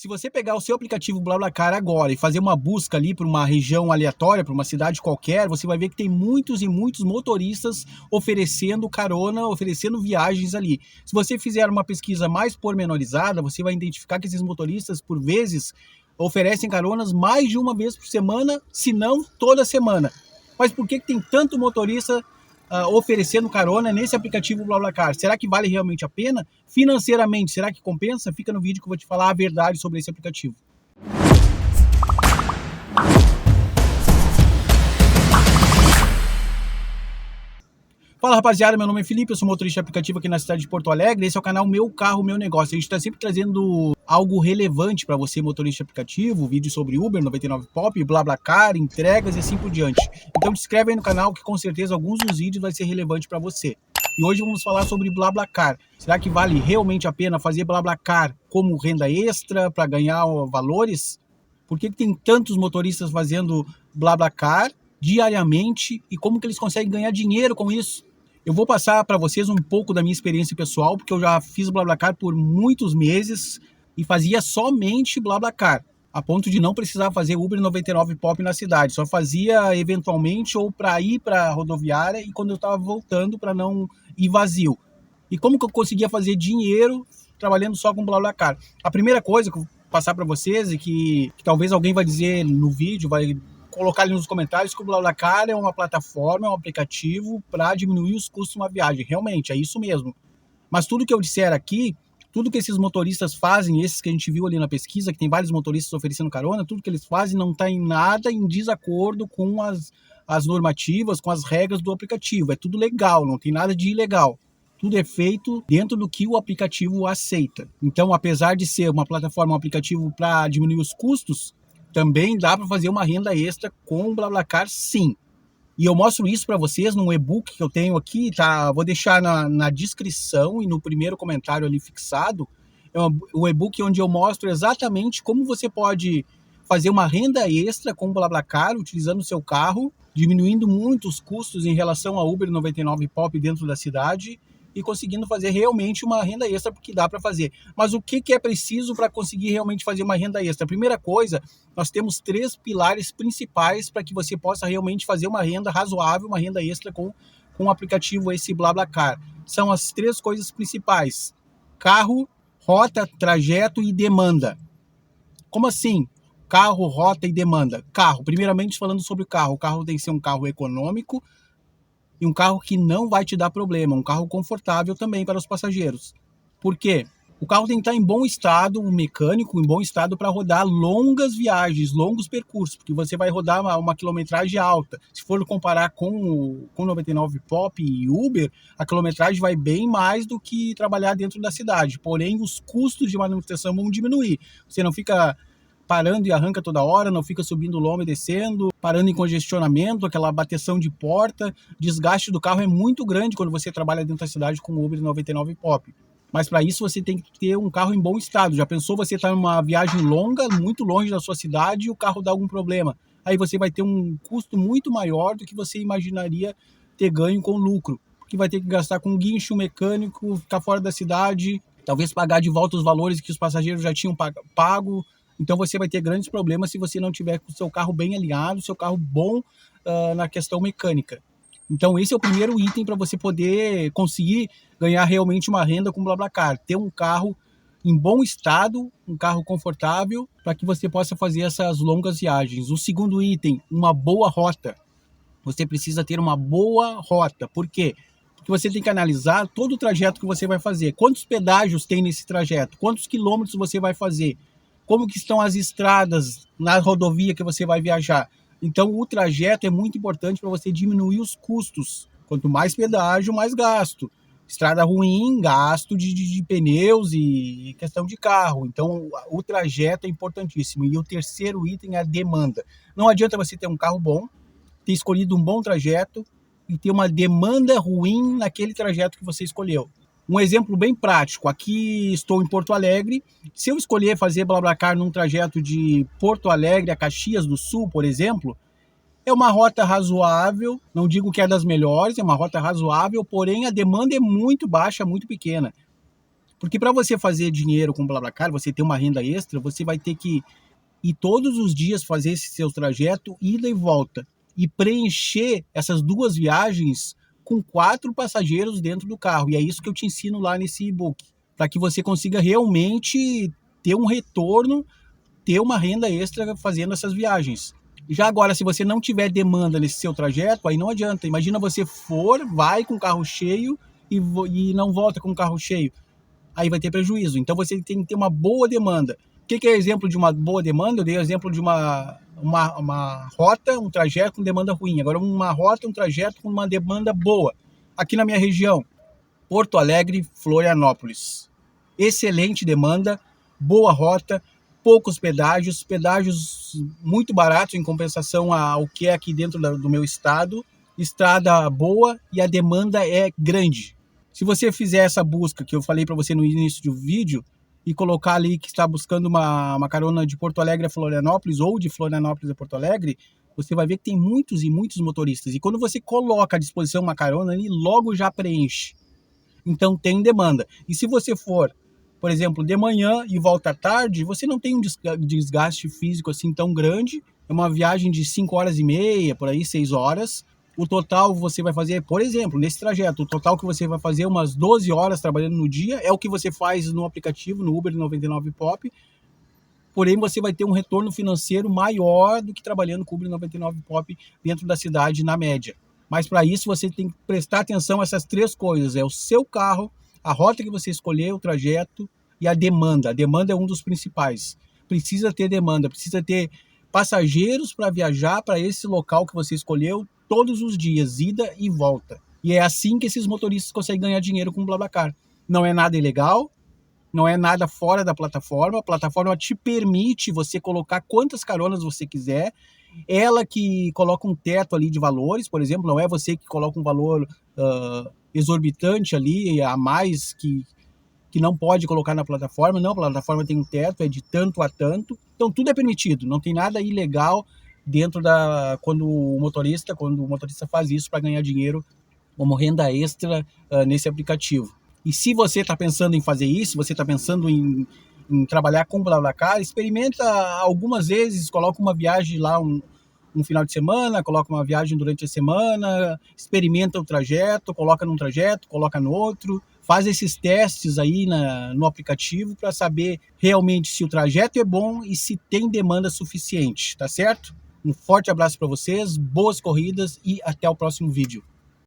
Se você pegar o seu aplicativo BlaBlaCar agora e fazer uma busca ali por uma região aleatória, por uma cidade qualquer, você vai ver que tem muitos e muitos motoristas oferecendo carona, oferecendo viagens ali. Se você fizer uma pesquisa mais pormenorizada, você vai identificar que esses motoristas, por vezes, oferecem caronas mais de uma vez por semana, se não toda semana. Mas por que tem tanto motorista oferecendo carona nesse aplicativo BlaBlaCar? Será que vale realmente a pena? Financeiramente, será que compensa? Fica no vídeo que eu vou te falar a verdade sobre esse aplicativo. Fala rapaziada, meu nome é Felipe, eu sou motorista de aplicativo aqui na cidade de Porto Alegre. Esse é o canal Meu Carro, Meu Negócio. A gente está sempre trazendo algo relevante para você, motorista de aplicativo, vídeos sobre Uber, 99pop, BlaBlaCar, entregas e assim por diante. Então se inscreve aí no canal que com certeza alguns dos vídeos vai ser relevante para você. E hoje vamos falar sobre BlaBlaCar. Será que vale realmente a pena fazer BlaBlaCar como renda extra para ganhar valores? Por que tem tantos motoristas fazendo BlaBlaCar diariamente e como que eles conseguem ganhar dinheiro com isso? Eu vou passar para vocês um pouco da minha experiência pessoal, porque eu já fiz BlaBlaCar por muitos meses e fazia somente BlaBlaCar, a ponto de não precisar fazer Uber 99pop na cidade. Só fazia eventualmente ou para ir para a rodoviária e quando eu estava voltando para não ir vazio. E como que eu conseguia fazer dinheiro trabalhando só com BlaBlaCar? A primeira coisa que eu vou passar para vocês e que talvez alguém vai dizer no vídeo, vai colocar ali nos comentários que o BlaBlaCar é uma plataforma, é um aplicativo para diminuir os custos de uma viagem. Realmente, é isso mesmo. Mas tudo que eu disser aqui, tudo que esses motoristas fazem, esses que a gente viu ali na pesquisa, que tem vários motoristas oferecendo carona, tudo que eles fazem não está em nada em desacordo com as normativas, com as regras do aplicativo. É tudo legal, não tem nada de ilegal. Tudo é feito dentro do que o aplicativo aceita. Então, apesar de ser uma plataforma, um aplicativo para diminuir os custos, também dá para fazer uma renda extra com o BlaBlaCar, sim. E eu mostro isso para vocês num e-book que eu tenho aqui, tá? Vou deixar na descrição e no primeiro comentário ali fixado. É um e-book onde eu mostro exatamente como você pode fazer uma renda extra com o BlaBlaCar, utilizando o seu carro, diminuindo muito os custos em relação a Uber 99pop dentro da cidade e conseguindo fazer realmente uma renda extra, porque dá para fazer. Mas o que é preciso para conseguir realmente fazer uma renda extra? A primeira coisa, nós temos 3 pilares principais para que você possa realmente fazer uma renda razoável, uma renda extra com o aplicativo esse BlaBlaCar. São as 3 coisas principais: carro, rota, trajeto e demanda. Como assim? Carro, rota e demanda. Carro, primeiramente falando sobre o carro tem que ser um carro econômico, e um carro que não vai te dar problema, um carro confortável também para os passageiros. Por quê? O carro tem que estar em bom estado, um mecânico em bom estado para rodar longas viagens, longos percursos, porque você vai rodar uma quilometragem alta. Se for comparar com 99pop e Uber, a quilometragem vai bem mais do que trabalhar dentro da cidade. Porém, os custos de manutenção vão diminuir. Você não fica parando e arranca toda hora, não fica subindo lomba e descendo, parando em congestionamento, aquela bateção de porta. Desgaste do carro é muito grande quando você trabalha dentro da cidade com o Uber 99pop. Mas para isso você tem que ter um carro em bom estado. Já pensou você estar numa viagem longa, muito longe da sua cidade e o carro dá algum problema? Aí você vai ter um custo muito maior do que você imaginaria ter ganho com lucro. Porque vai ter que gastar com guincho mecânico, ficar fora da cidade, talvez pagar de volta os valores que os passageiros já tinham pago. Então você vai ter grandes problemas se você não tiver com o seu carro bem alinhado, seu carro bom na questão mecânica. Então esse é o primeiro item para você poder conseguir ganhar realmente uma renda com o BlaBlaCar. Ter um carro em bom estado, um carro confortável, para que você possa fazer essas longas viagens. O segundo item, uma boa rota. Você precisa ter uma boa rota. Por quê? Porque você tem que analisar todo o trajeto que você vai fazer. Quantos pedágios tem nesse trajeto? Quantos quilômetros você vai fazer? Como que estão as estradas na rodovia que você vai viajar? Então o trajeto é muito importante para você diminuir os custos. Quanto mais pedágio, mais gasto. Estrada ruim, gasto de pneus e questão de carro. Então o trajeto é importantíssimo. E o terceiro item é a demanda. Não adianta você ter um carro bom, ter escolhido um bom trajeto e ter uma demanda ruim naquele trajeto que você escolheu. Um exemplo bem prático, aqui estou em Porto Alegre. Se eu escolher fazer BlaBlaCar num trajeto de Porto Alegre a Caxias do Sul, por exemplo, é uma rota razoável, não digo que é das melhores, é uma rota razoável, porém a demanda é muito baixa, muito pequena. Porque para você fazer dinheiro com o BlaBlaCar, você ter uma renda extra, você vai ter que ir todos os dias fazer esse seu trajeto, ida e volta, e preencher essas 2 viagens com 4 passageiros dentro do carro. E é isso que eu te ensino lá nesse e-book, para que você consiga realmente ter um retorno, ter uma renda extra fazendo essas viagens. Já agora, se você não tiver demanda nesse seu trajeto, aí não adianta. Imagina você vai com o carro cheio e não volta com o carro cheio. Aí vai ter prejuízo. Então você tem que ter uma boa demanda. O que é exemplo de uma boa demanda? Eu dei exemplo de uma rota, um trajeto com demanda ruim. Agora uma rota, um trajeto com uma demanda boa. Aqui na minha região, Porto Alegre, Florianópolis. Excelente demanda, boa rota, poucos pedágios muito baratos em compensação ao que é aqui dentro do meu estado. Estrada boa e a demanda é grande. Se você fizer essa busca que eu falei para você no início do vídeo e colocar ali que está buscando uma carona de Porto Alegre a Florianópolis ou de Florianópolis a Porto Alegre, você vai ver que tem muitos e muitos motoristas. E quando você coloca à disposição uma carona, ele logo já preenche. Então tem demanda. E se você for, por exemplo, de manhã e volta à tarde, você não tem um desgaste físico assim tão grande. É uma viagem de 5 horas e meia, por aí, 6 horas. O total você vai fazer, por exemplo, nesse trajeto, o total que você vai fazer umas 12 horas trabalhando no dia, é o que você faz no aplicativo, no Uber 99 Pop, porém você vai ter um retorno financeiro maior do que trabalhando com o Uber 99 Pop dentro da cidade na média. Mas para isso você tem que prestar atenção a essas 3 coisas, é o seu carro, a rota que você escolheu, o trajeto e a demanda. A demanda é um dos principais. Precisa ter demanda, precisa ter passageiros para viajar para esse local que você escolheu todos os dias, ida e volta. E é assim que esses motoristas conseguem ganhar dinheiro com o BlaBlaCar. Não é nada ilegal, não é nada fora da plataforma. A plataforma te permite você colocar quantas caronas você quiser. Ela que coloca um teto ali de valores, por exemplo, não é você que coloca um valor exorbitante ali, a mais que não pode colocar na plataforma. Não, a plataforma tem um teto, é de tanto a tanto. Então tudo é permitido, não tem nada ilegal dentro quando o motorista faz isso para ganhar dinheiro como renda extra nesse aplicativo. E se você está pensando em fazer isso, você está pensando em trabalhar com o BlaBlaCar, experimenta algumas vezes, coloca uma viagem lá um final de semana, coloca uma viagem durante a semana, experimenta o trajeto, coloca num trajeto, coloca no outro, faz esses testes aí no aplicativo para saber realmente se o trajeto é bom e se tem demanda suficiente, tá certo? Um forte abraço para vocês, boas corridas e até o próximo vídeo.